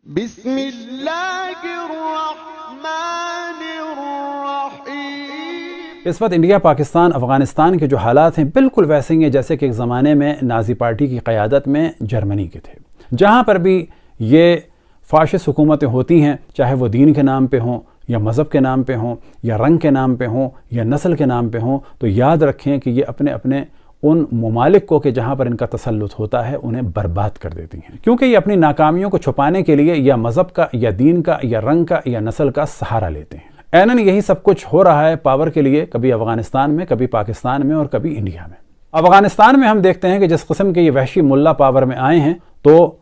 بسم اللہ الرحمن الرحیم۔ اس وقت انڈیا، پاکستان، افغانستان کے جو حالات ہیں بالکل ویسے ہی ہیں جیسے کہ ایک زمانے میں نازی پارٹی کی قیادت میں جرمنی کے تھے، جہاں پر بھی یہ فاشسٹ حکومتیں ہوتی ہیں، چاہے وہ دین کے نام پہ ہوں یا مذہب کے نام پہ ہوں یا رنگ کے نام پہ ہوں یا نسل کے نام پہ ہوں، تو یاد رکھیں کہ یہ اپنے ان ممالک کو کہ جہاں پر ان کا تسلط ہوتا ہے انہیں برباد کر دیتی ہیں، کیونکہ یہ اپنی ناکامیوں کو چھپانے کے لیے یا مذہب کا یا دین کا یا رنگ کا یا نسل کا سہارا لیتے ہیں۔ عیناً یہی سب کچھ ہو رہا ہے پاور کے لیے، کبھی افغانستان میں، کبھی پاکستان میں اور کبھی انڈیا میں۔ افغانستان میں ہم دیکھتے ہیں کہ جس قسم کے یہ وحشی ملا پاور میں آئے ہیں، تو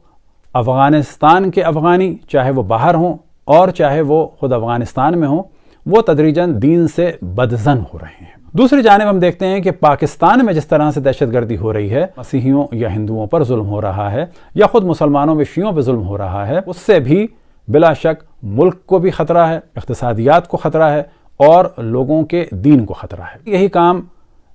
افغانستان کے افغانی، چاہے وہ باہر ہوں اور چاہے وہ خود افغانستان میں ہوں، وہ تدریجاً دین سے بدظن ہو رہے ہیں۔ دوسری جانب ہم دیکھتے ہیں کہ پاکستان میں جس طرح سے دہشت گردی ہو رہی ہے، مسیحیوں یا ہندوؤں پر ظلم ہو رہا ہے یا خود مسلمانوں میں شیعوں پہ ظلم ہو رہا ہے، اس سے بھی بلا شک ملک کو بھی خطرہ ہے، اقتصادیات کو خطرہ ہے اور لوگوں کے دین کو خطرہ ہے۔ یہی کام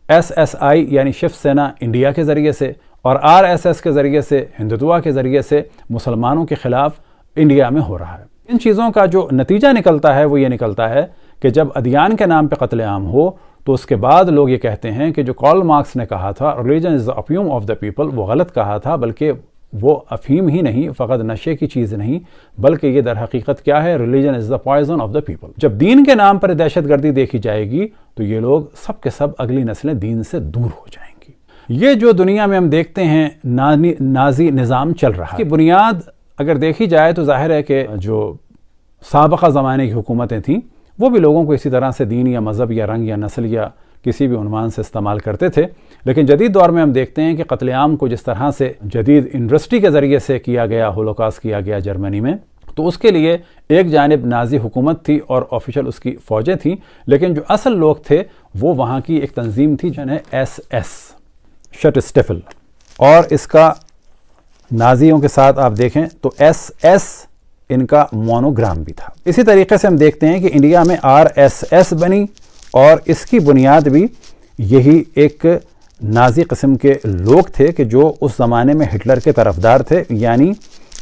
SSI یعنی شیو سینا انڈیا کے ذریعے سے اور RSS کے ذریعے سے، ہندوتوا کے ذریعے سے مسلمانوں کے خلاف انڈیا میں ہو رہا ہے۔ ان چیزوں کا جو نتیجہ نکلتا ہے وہ یہ نکلتا ہے کہ جب ادیان کے نام پہ قتل عام ہو تو اس کے بعد لوگ یہ کہتے ہیں کہ جو کارل مارکس نے کہا تھا religion is the opium of the people, وہ غلط کہا تھا، بلکہ وہ افہیم ہی نہیں، فقط نشے کی چیز نہیں، بلکہ یہ در حقیقت کیا ہے؟ Religion is the poison of the people. جب دین کے نام پر دہشت گردی دیکھی جائے گی تو یہ لوگ سب کے سب اگلی نسلیں دین سے دور ہو جائیں گی۔ یہ جو دنیا میں ہم دیکھتے ہیں نازی نظام چل رہا ہے، کی بنیاد اگر دیکھی جائے تو ظاہر ہے کہ جو سابقہ زمانے کی حکومتیں تھیں وہ بھی لوگوں کو اسی طرح سے دین یا مذہب یا رنگ یا نسل یا کسی بھی عنوان سے استعمال کرتے تھے، لیکن جدید دور میں ہم دیکھتے ہیں کہ قتل عام کو جس طرح سے جدید انڈسٹری کے ذریعے سے کیا گیا، ہولوکاسٹ کیا گیا جرمنی میں، تو اس کے لیے ایک جانب نازی حکومت تھی اور آفیشل اس کی فوجیں تھیں، لیکن جو اصل لوگ تھے وہ وہاں کی ایک تنظیم تھی جنہیں SS شٹسٹیفل، اور اس کا نازیوں کے ساتھ آپ دیکھیں تو SS ان کا مونوگرام بھی تھا۔ اسی طریقے سے ہم دیکھتے ہیں کہ انڈیا میں RSS بنی اور اس کی بنیاد بھی یہی ایک نازی قسم کے لوگ تھے کہ جو اس زمانے میں ہٹلر کے طرفدار تھے، یعنی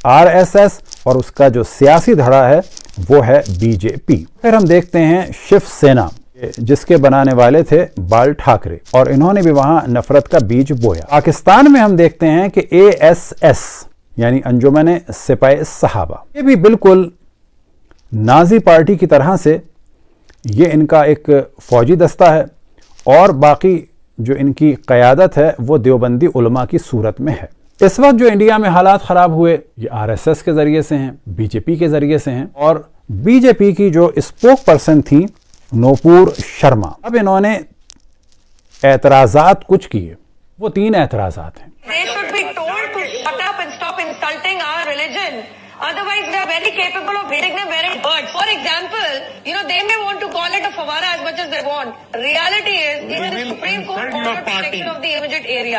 RSS، اور اس کا جو سیاسی دھڑا ہے وہ ہے BJP۔ پھر ہم دیکھتے ہیں شیو سینا جس کے بنانے والے تھے بال ٹھاکرے، اور انہوں نے بھی وہاں نفرت کا بیج بویا۔ پاکستان میں ہم دیکھتے ہیں کہ ASS یعنی انجمن سپاہی صحابہ، یہ بھی بالکل نازی پارٹی کی طرح سے یہ ان کا ایک فوجی دستہ ہے، اور باقی جو ان کی قیادت ہے وہ دیوبندی علماء کی صورت میں ہے۔ اس وقت جو انڈیا میں حالات خراب ہوئے یہ RSS کے ذریعے سے ہیں، BJP کے ذریعے سے ہیں، اور BJP کی جو اسپوک پرسن تھیں نوپور شرما، اب انہوں نے اعتراضات کچھ کیے، وہ 3 اعتراضات ہیں۔ They should be told to shut up and stop insulting our religion. Otherwise, they are very capable of hitting them where it hurts. For example, they may want to call it a favara as much as they want. Reality is, even the Supreme Court ordered protection of the immediate area.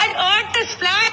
and earth is flat,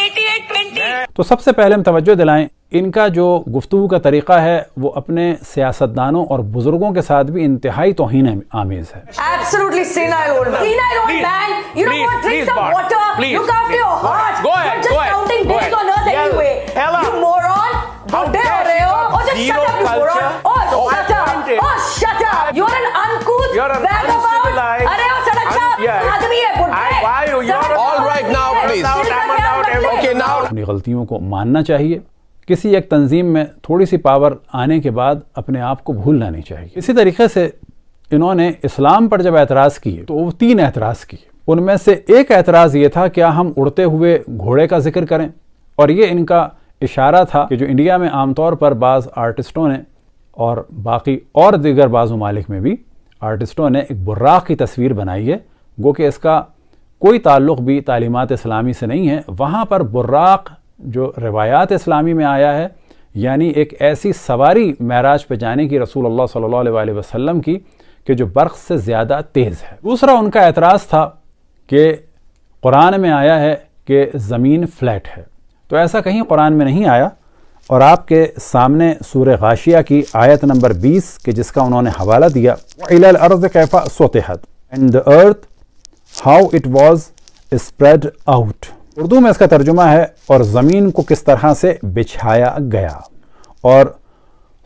88:20। تو سب سے پہلے ہم توجہ دلائیں، ان کا جو گفتگو کا طریقہ ہے وہ اپنے سیاستدانوں اور بزرگوں کے ساتھ بھی انتہائی توہین آمیز ہے۔ Absolutely senile old man. Senile old man. You know what? Drink some water. Look after your heart. You're just counting days on earth anyway. You moron. بڈھے ہو رہے ہو. Oh, just shut up, you moron. Oh, shut up. Oh, shut up. You're an uncouth vagabond. ارے وہ سڑک چھاپ آدمی ہے بڈھے. All right now, please. Okay, now. اپنی غلطیوں کو ماننا چاہیے، کسی ایک تنظیم میں تھوڑی سی پاور آنے کے بعد اپنے آپ کو بھولنا نہیں چاہیے۔ اسی طریقے سے انہوں نے اسلام پر جب اعتراض کیے تو وہ 3 اعتراض کیے، ان میں سے ایک اعتراض یہ تھا کیا ہم اڑتے ہوئے گھوڑے کا ذکر کریں، اور یہ ان کا اشارہ تھا کہ جو انڈیا میں عام طور پر بعض آرٹسٹوں نے اور باقی اور دیگر بعض ممالک میں بھی آرٹسٹوں نے ایک براق کی تصویر بنائی ہے، گو کہ اس کا کوئی تعلق بھی تعلیمات اسلامی سے نہیں ہے۔ وہاں پر براق جو روایات اسلامی میں آیا ہے، یعنی ایک ایسی سواری معراج پہ جانے کی رسول اللہ صلی اللہ علیہ وسلم کی کہ جو برق سے زیادہ تیز ہے۔ دوسرا ان کا اعتراض تھا کہ قرآن میں آیا ہے کہ زمین فلیٹ ہے، تو ایسا کہیں قرآن میں نہیں آیا. اور آپ کے سامنے سورہ غاشیہ کی آیت نمبر 20 کہ جس کا انہوں نے حوالہ دیا وَإِلَى الْأَرْضِ كَيْفَ سُطِحَتْ and the earth how it was spread out. Urdu میں اس کا ترجمہ ہے اور زمین کو کس طرح سے بچھایا گیا. اور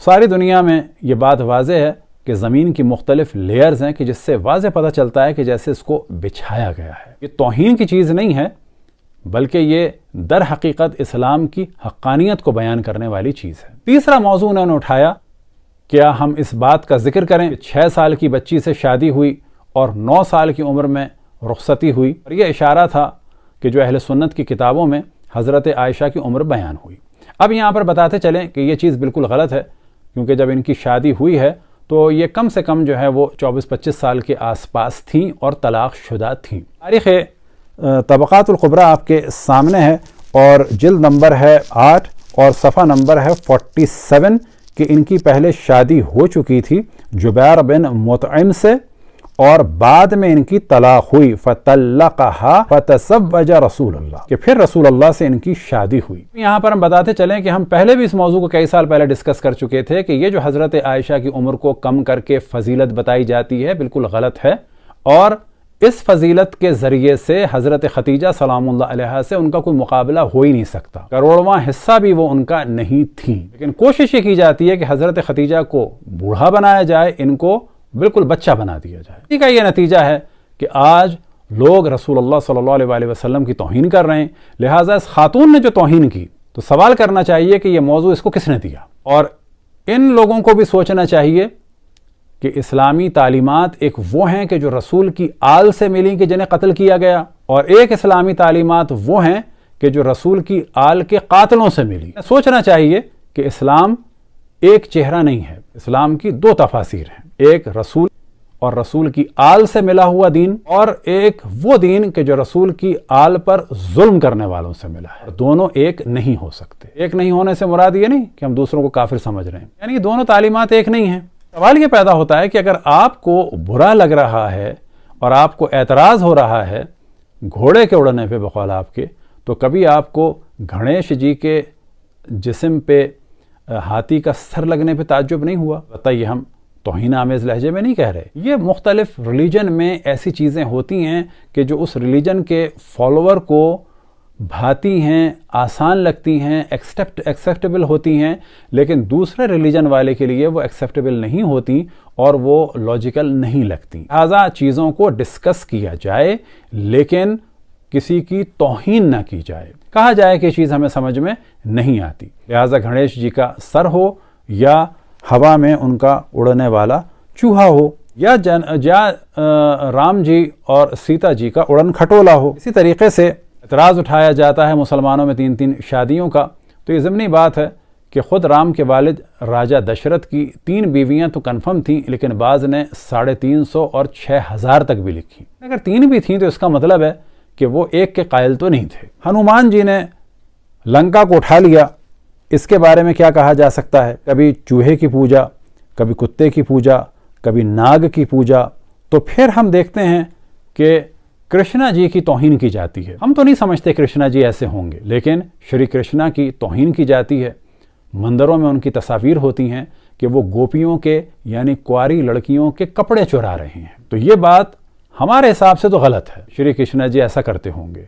ساری دنیا میں یہ بات واضح ہے کہ زمین کی مختلف لیئرز ہیں کہ جس سے واضح پتہ چلتا ہے کہ جیسے اس کو بچھایا گیا ہے. یہ توہین کی چیز نہیں ہے بلکہ یہ در حقیقت اسلام کی حقانیت کو بیان کرنے والی چیز ہے. تیسرا موضوع انہوں نے اٹھایا، کیا ہم اس بات کا ذکر کریں کہ 6 سال کی بچی سے شادی ہوئی اور 9 سال کی عمر میں رخصتی ہوئی. اور یہ اشارہ تھا کہ جو اہل سنت کی کتابوں میں حضرت عائشہ کی عمر بیان ہوئی. اب یہاں پر بتاتے چلیں کہ یہ چیز بالکل غلط ہے، کیونکہ جب ان کی شادی ہوئی ہے تو یہ کم سے کم جو ہے وہ 24-25 سال کے آس پاس تھیں اور طلاق شدہ تھیں. تاریخ طبقات الکبریٰ آپ کے سامنے ہے اور جلد نمبر ہے 8 اور صفحہ نمبر ہے 47 کہ ان کی پہلے شادی ہو چکی تھی جبیر بن مطعم سے اور بعد میں ان کی طلاق ہوئی فَطَلَّقَهَا فَتَزَوَّجَ رسول اللہ کہ پھر رسول اللہ سے ان کی شادی ہوئی. یہاں پر ہم بتاتے چلیں کہ ہم پہلے بھی اس موضوع کو کئی سال پہلے ڈسکس کر چکے تھے کہ یہ جو حضرت عائشہ کی عمر کو کم کر کے فضیلت بتائی جاتی ہے بالکل غلط ہے، اور اس فضیلت کے ذریعے سے حضرت ختیجہ سلام اللہ علیہا سے ان کا کوئی مقابلہ ہو ہی نہیں سکتا. کروڑواں حصہ بھی وہ ان کا نہیں تھیں. لیکن کوشش یہ کی جاتی ہے کہ حضرت ختیجہ کو بوڑھا بنایا جائے، ان کو بالکل بچہ بنا دیا جائے. اسی کا یہ نتیجہ ہے کہ آج لوگ رسول اللہ صلی اللہ علیہ وسلم کی توہین کر رہے ہیں. لہٰذا اس خاتون نے جو توہین کی تو سوال کرنا چاہیے کہ یہ موضوع اس کو کس نے دیا. اور ان لوگوں کو بھی سوچنا چاہیے کہ اسلامی تعلیمات ایک وہ ہیں کہ جو رسول کی آل سے ملی کہ جنہیں قتل کیا گیا، اور ایک اسلامی تعلیمات وہ ہیں کہ جو رسول کی آل کے قاتلوں سے ملی. سوچنا چاہیے کہ اسلام ایک چہرہ نہیں ہے، اسلام کی 2 تفاسیر ہیں، ایک رسول اور رسول کی آل سے ملا ہوا دین، اور ایک وہ دین کہ جو رسول کی آل پر ظلم کرنے والوں سے ملا ہے. دونوں ایک نہیں ہو سکتے. ایک نہیں ہونے سے مراد یہ نہیں کہ ہم دوسروں کو کافر سمجھ رہے ہیں، یعنی دونوں تعلیمات ایک نہیں ہیں. سوال یہ پیدا ہوتا ہے کہ اگر آپ کو برا لگ رہا ہے اور آپ کو اعتراض ہو رہا ہے گھوڑے کے اڑنے پہ بقول آپ کے، تو کبھی آپ کو گنیش جی کے جسم پہ ہاتھی کا سر لگنے پہ تعجب نہیں ہوا؟ بتائیے، ہم توہین آمیز لہجے میں نہیں کہہ رہے. یہ مختلف ریلیجن میں ایسی چیزیں ہوتی ہیں کہ جو اس ریلیجن کے فالوور کو بھاتی ہیں، آسان لگتی ہیں، ایکسیپٹیبل ہوتی ہیں، لیکن دوسرے ریلیجن والے کے لیے وہ ایکسیپٹیبل نہیں ہوتی اور وہ لاجیکل نہیں لگتی. لہٰذا چیزوں کو ڈسکس کیا جائے لیکن کسی کی توہین نہ کی جائے. کہا جائے کہ یہ چیز ہمیں سمجھ میں نہیں آتی. لہٰذا گنیش جی کا سر ہو یا ہوا میں ان کا اڑنے والا چوہا ہو یا رام جی اور سیتا جی کا اڑن کھٹولا ہو. اسی طریقے سے اعتراض اٹھایا جاتا ہے مسلمانوں میں 3 شادیوں کا. تو یہ ضمنی بات ہے کہ خود رام کے والد راجہ دشرت کی 3 بیویاں تو کنفرم تھیں، لیکن بعض نے 350 اور 6000 تک بھی لکھی. اگر 3 بھی تھیں تو اس کا مطلب ہے کہ وہ ایک کے قائل تو نہیں تھے. ہنومان جی نے لنکا کو اٹھا لیا، اس کے بارے میں کیا کہا جا سکتا ہے؟ کبھی چوہے کی پوجا، کبھی کتے کی پوجا، کبھی ناگ کی پوجا. تو پھر ہم دیکھتے ہیں کہ کرشنا جی کی توہین کی جاتی ہے. ہم تو نہیں سمجھتے کرشنا جی ایسے ہوں گے، لیکن شری کرشنا کی توہین کی جاتی ہے. مندروں میں ان کی تصاویر ہوتی ہیں کہ وہ گوپیوں کے یعنی کواری لڑکیوں کے کپڑے چرا رہے ہیں. تو یہ بات ہمارے حساب سے تو غلط ہے. شری کرشنا جی ایسا کرتے ہوں گے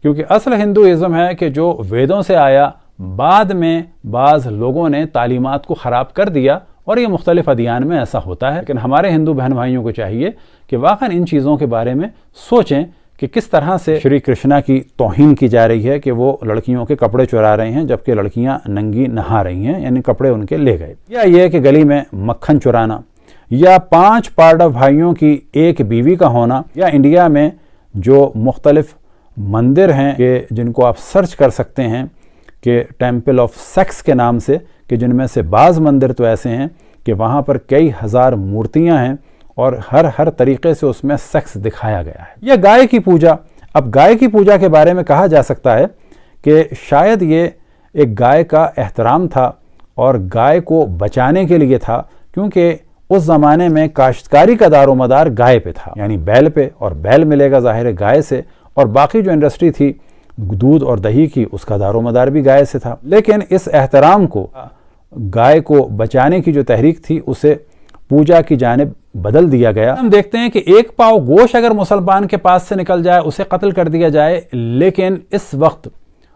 کیونکہ اصل ہندوازم ہے کہ جو ویدوں سے آیا، بعد میں بعض لوگوں نے تعلیمات کو خراب کر دیا، اور یہ مختلف ادیان میں ایسا ہوتا ہے. لیکن ہمارے ہندو بہن بھائیوں کو چاہیے کہ واقعاً ان چیزوں کے بارے میں سوچیں کہ کس طرح سے شری کرشنا کی توہین کی جا رہی ہے کہ وہ لڑکیوں کے کپڑے چرا رہے ہیں جبکہ لڑکیاں ننگی نہا رہی ہیں، یعنی کپڑے ان کے لے گئے. یا یہ کہ گلی میں مکھن چرانا، یا 5 پارڈو بھائیوں کی ایک بیوی کا ہونا، یا انڈیا میں جو مختلف مندر ہیں کہ جن کو آپ سرچ کر سکتے ہیں کہ ٹیمپل آف سیکس کے نام سے، کہ جن میں سے بعض مندر تو ایسے ہیں کہ وہاں پر کئی ہزار مورتیاں ہیں اور ہر طریقے سے اس میں سیکس دکھایا گیا ہے. یا گائے کی پوجا. اب گائے کی پوجا کے بارے میں کہا جا سکتا ہے کہ شاید یہ ایک گائے کا احترام تھا اور گائے کو بچانے کے لیے تھا، کیونکہ اس زمانے میں کاشتکاری کا دار و مدار گائے پہ تھا، یعنی بیل پہ، اور بیل ملے گا ظاہر گائے سے، اور باقی جو انڈسٹری تھی دودھ اور دہی کی، اس کا دار و مدار بھی گائے سے تھا. لیکن اس احترام کو، گائے کو بچانے کی جو تحریک تھی، اسے پوجا کی جانب بدل دیا گیا. ہم دیکھتے ہیں کہ ایک پاؤ گوشت اگر مسلمان کے پاس سے نکل جائے اسے قتل کر دیا جائے. لیکن اس وقت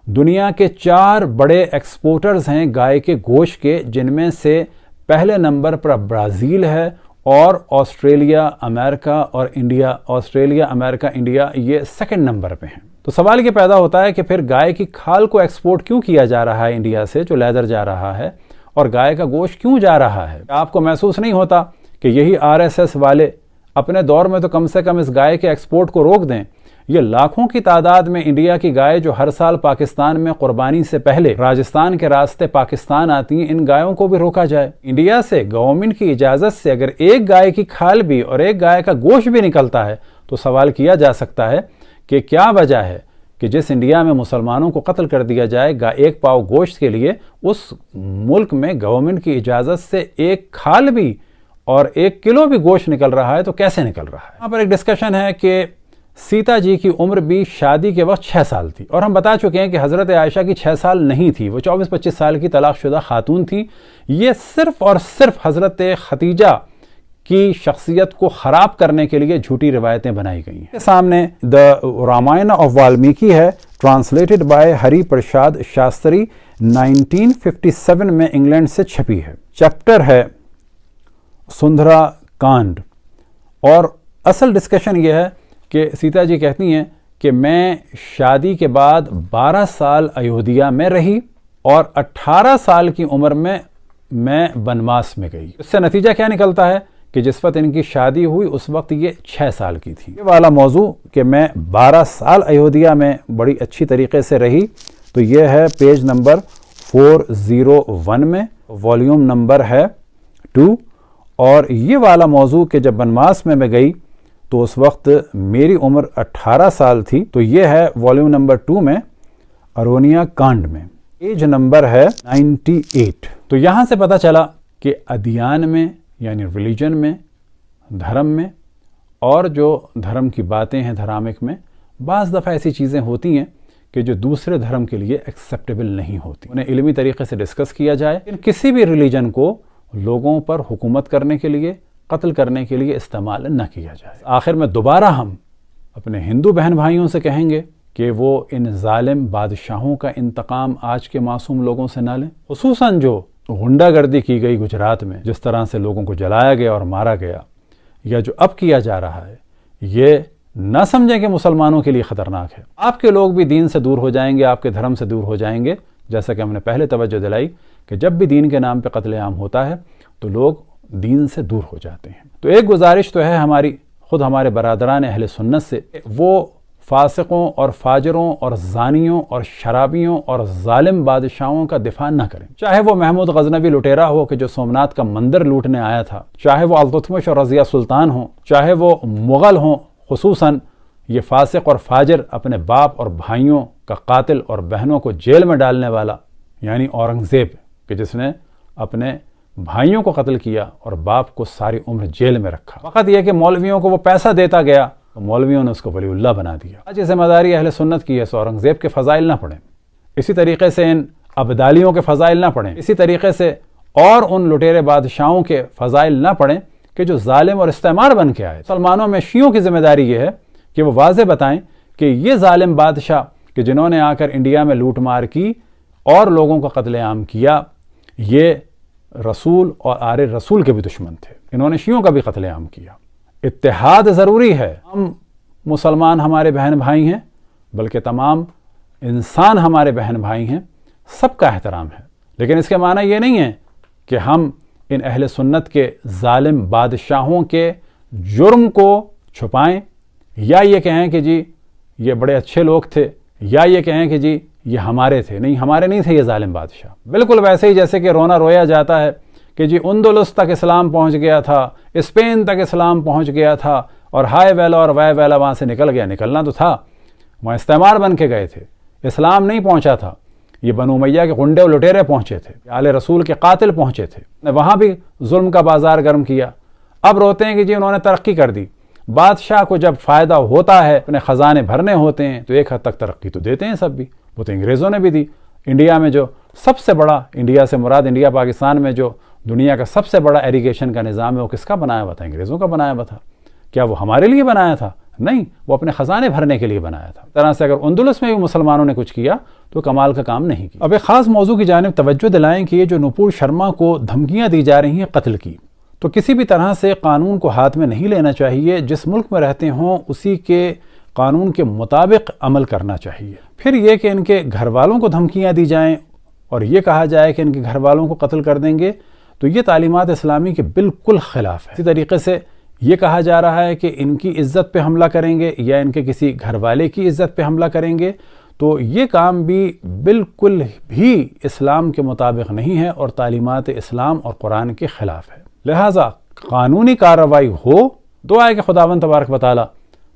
دنیا کے 4 بڑے ایکسپورٹرز ہیں گائے کے گوشت کے، جن میں سے پہلے نمبر پر برازیل ہے اور آسٹریلیا، امریکہ اور انڈیا. آسٹریلیا، امریکہ، انڈیا یہ سیکنڈ نمبر پہ ہیں. تو سوال یہ پیدا ہوتا ہے کہ پھر گائے کی کھال کو ایکسپورٹ کیوں کیا جا رہا ہے انڈیا سے، جو لیدر جا رہا ہے، اور گائے کا گوشت کیوں جا رہا ہے؟ آپ کو محسوس نہیں ہوتا کہ یہی RSS والے اپنے دور میں تو کم سے کم اس گائے کے ایکسپورٹ کو روک دیں؟ یہ لاکھوں کی تعداد میں انڈیا کی گائے جو ہر سال پاکستان میں قربانی سے پہلے راجستھان کے راستے پاکستان آتی ہیں، ان گایوں کو بھی روکا جائے. انڈیا سے گورنمنٹ کی اجازت سے اگر ایک گائے کی کھال بھی اور ایک گائے کا گوشت بھی نکلتا ہے تو سوال کیا جا سکتا ہے کہ کیا وجہ ہے کہ جس انڈیا میں مسلمانوں کو قتل کر دیا جائے ایک پاؤ گوشت کے لیے، اس ملک میں گورنمنٹ کی اجازت سے ایک کھال بھی اور 1 کلو بھی گوشت نکل رہا ہے تو کیسے نکل رہا ہے؟ یہاں پر ایک ڈسکشن ہے کہ سیتا جی کی عمر بھی شادی کے وقت 6 سال تھی، اور ہم بتا چکے ہیں کہ حضرت عائشہ کی 6 سال نہیں تھی، وہ 24-25 سال کی طلاق شدہ خاتون تھی. یہ صرف اور صرف حضرت ختیجہ کی شخصیت کو خراب کرنے کے لیے جھوٹی روایتیں بنائی گئی ہیں. سامنے دا رامائن آف والمیکی ہے، ٹرانسلیٹڈ بائی ہری پرشاد شاستری، 1957 میں انگلینڈ سے چھپی ہے. چیپٹر ہے سندھرا کانڈ، اور اصل ڈسکشن یہ ہے کہ سیتا جی کہتی ہیں کہ میں شادی کے بعد 12 سال ایودھیا میں رہی اور 18 سال کی عمر میں بنواس میں گئی. اس سے نتیجہ کیا نکلتا ہے کہ جس وقت ان کی شادی ہوئی اس وقت یہ 6 سال کی تھی. یہ والا موضوع کہ میں 12 سال ایودھیا میں بڑی اچھی طریقے سے رہی، تو یہ ہے پیج نمبر 401 میں، والیوم نمبر ہے 2. اور یہ والا موضوع کہ جب بنواس میں گئی تو اس وقت میری عمر 18 سال تھی، تو یہ ہے والیوم نمبر 2 میں، ارونیا کانڈ میں، پیج نمبر ہے 98. تو یہاں سے پتہ چلا کہ ادیان میں یعنی ریلیجن میں، دھرم میں، اور جو دھرم کی باتیں ہیں دھرامک میں، بعض دفعہ ایسی چیزیں ہوتی ہیں کہ جو دوسرے دھرم کے لیے ایکسیپٹیبل نہیں ہوتی. انہیں علمی طریقے سے ڈسکس کیا جائے. کسی بھی ریلیجن کو لوگوں پر حکومت کرنے کے لیے، قتل کرنے کے لیے استعمال نہ کیا جائے. آخر میں دوبارہ ہم اپنے ہندو بہن بھائیوں سے کہیں گے کہ وہ ان ظالم بادشاہوں کا انتقام آج کے معصوم لوگوں سے نہ لیں. خصوصاً جو غنڈہ گردی کی گئی گجرات میں، جس طرح سے لوگوں کو جلایا گیا اور مارا گیا، یا جو اب کیا جا رہا ہے، یہ نہ سمجھیں کہ مسلمانوں کے لیے خطرناک ہے. آپ کے لوگ بھی دین سے دور ہو جائیں گے، آپ کے دھرم سے دور ہو جائیں گے. جیسا کہ ہم نے پہلے توجہ دلائی کہ جب بھی دین کے نام پہ قتل عام ہوتا ہے تو لوگ دین سے دور ہو جاتے ہیں. تو ایک گزارش تو ہے ہمارے برادران اہل سنت سے، وہ فاسقوں اور فاجروں اور زانیوں اور شرابیوں اور ظالم بادشاہوں کا دفاع نہ کریں. چاہے وہ محمود غزنوی لٹیرا ہو کہ جو سومنات کا مندر لوٹنے آیا تھا، چاہے وہ التتمش اور رضیہ سلطان ہوں، چاہے وہ مغل ہوں. خصوصاً یہ فاسق اور فاجر اپنے باپ اور بھائیوں کا قاتل اور بہنوں کو جیل میں ڈالنے والا، یعنی اورنگزیب کہ جس نے اپنے بھائیوں کو قتل کیا اور باپ کو ساری عمر جیل میں رکھا. فقط یہ کہ مولویوں کو وہ پیسہ دیتا گیا تو مولویوں نے اس کو ولی اللہ بنا دیا. آج یہ ذمہ داری اہل سنت کی ہے. سو اورنگزیب کے فضائل نہ پڑھیں، اسی طریقے سے ان ابدالیوں کے فضائل نہ پڑھیں، اسی طریقے سے اور ان لٹیرے بادشاہوں کے فضائل نہ پڑھیں کہ جو ظالم اور استعمار بن کے آئے. مسلمانوں میں شیعوں کی ذمہ داری یہ ہے کہ وہ واضح بتائیں کہ یہ ظالم بادشاہ کہ جنہوں نے آ کر انڈیا میں لوٹ مار کی اور لوگوں کا قتل عام کیا، یہ رسول اور آل رسول کے بھی دشمن تھے. انہوں نے شیعوں کا بھی قتل عام کیا. اتحاد ضروری ہے. ہم مسلمان ہمارے بہن بھائی ہیں، بلکہ تمام انسان ہمارے بہن بھائی ہیں، سب کا احترام ہے. لیکن اس کے معنی یہ نہیں ہے کہ ہم ان اہل سنت کے ظالم بادشاہوں کے جرم کو چھپائیں، یا یہ کہیں کہ جی یہ بڑے اچھے لوگ تھے، یا یہ کہیں کہ جی یہ ہمارے تھے. نہیں، ہمارے نہیں تھے یہ ظالم بادشاہ. بالکل ویسے ہی جیسے کہ رونا رویا جاتا ہے کہ جی اندلس تک اسلام پہنچ گیا تھا، اسپین تک اسلام پہنچ گیا تھا، اور ہائے ویلا اور وائے ویلا وہاں سے نکل گیا. نکلنا تو تھا، وہاں استعمار بن کے گئے تھے، اسلام نہیں پہنچا تھا. یہ بنو امیہ کے غنڈے و لٹیرے پہنچے تھے، آل رسول کے قاتل پہنچے تھے، وہاں بھی ظلم کا بازار گرم کیا. اب روتے ہیں کہ جی انہوں نے ترقی کر دی. بادشاہ کو جب فائدہ ہوتا ہے، اپنے خزانے بھرنے ہوتے ہیں، تو ایک حد تک ترقی تو دیتے ہیں سب بھی، وہ تو انگریزوں نے بھی دی۔ انڈیا میں جو سب سے بڑا، انڈیا سے مراد انڈیا پاکستان میں جو دنیا کا سب سے بڑا ایریگیشن کا نظام ہے، وہ کس کا بنایا ہوا تھا؟ انگریزوں کا بنایا ہوا تھا۔ کیا وہ ہمارے لیے بنایا تھا؟ نہیں، وہ اپنے خزانے بھرنے کے لیے بنایا تھا۔ اس طرح سے اگر اندلس میں بھی مسلمانوں نے کچھ کیا تو کمال کا کام نہیں کیا۔ اب ایک خاص موضوع کی جانب توجہ دلائیں کہ یہ جو نپور شرما کو دھمکیاں دی جا رہی ہیں قتل کی، تو کسی بھی طرح سے قانون کو ہاتھ میں نہیں لینا چاہیے۔ جس ملک میں رہتے ہوں اسی کے قانون کے مطابق عمل کرنا چاہیے۔ پھر یہ کہ ان کے گھر والوں کو دھمکیاں دی جائیں اور یہ کہا جائے کہ ان کے گھر والوں کو قتل کر دیں گے، تو یہ تعلیمات اسلامی کے بالکل خلاف ہے۔ اسی طریقے سے یہ کہا جا رہا ہے کہ ان کی عزت پہ حملہ کریں گے یا ان کے کسی گھر والے کی عزت پہ حملہ کریں گے، تو یہ کام بھی بالکل بھی اسلام کے مطابق نہیں ہے اور تعلیمات اسلام اور قرآن کے خلاف ہے۔ لہٰذا قانونی کارروائی ہو، دعا ہے کہ خداوند تبارک و تعالی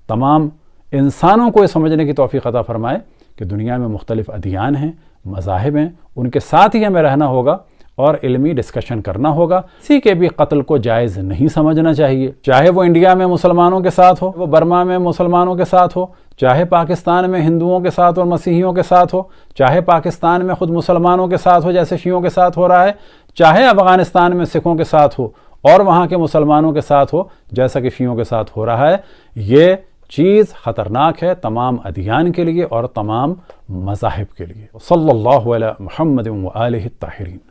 تمام انسانوں کو یہ سمجھنے کی توفیق عطا فرمائے کہ دنیا میں مختلف ادیان ہیں، مذاہب ہیں، ان کے ساتھ ہی ہمیں رہنا ہوگا اور علمی ڈسکشن کرنا ہوگا۔ کسی کے بھی قتل کو جائز نہیں سمجھنا چاہیے، چاہے وہ انڈیا میں مسلمانوں کے ساتھ ہو، وہ برما میں مسلمانوں کے ساتھ ہو، چاہے پاکستان میں ہندوؤں کے ساتھ اور مسیحیوں کے ساتھ ہو، چاہے پاکستان میں خود مسلمانوں کے ساتھ ہو جیسے شیعوں کے ساتھ ہو رہا ہے، چاہے افغانستان میں سکھوں کے ساتھ ہو اور وہاں کے مسلمانوں کے ساتھ ہو جیسا کہ شیعوں کے ساتھ ہو رہا ہے۔ یہ چیز خطرناک ہے تمام ادیان کے لیے اور تمام مذاہب کے لیے۔ صلی اللہ علیہ محمد و آلہ الطاہرین۔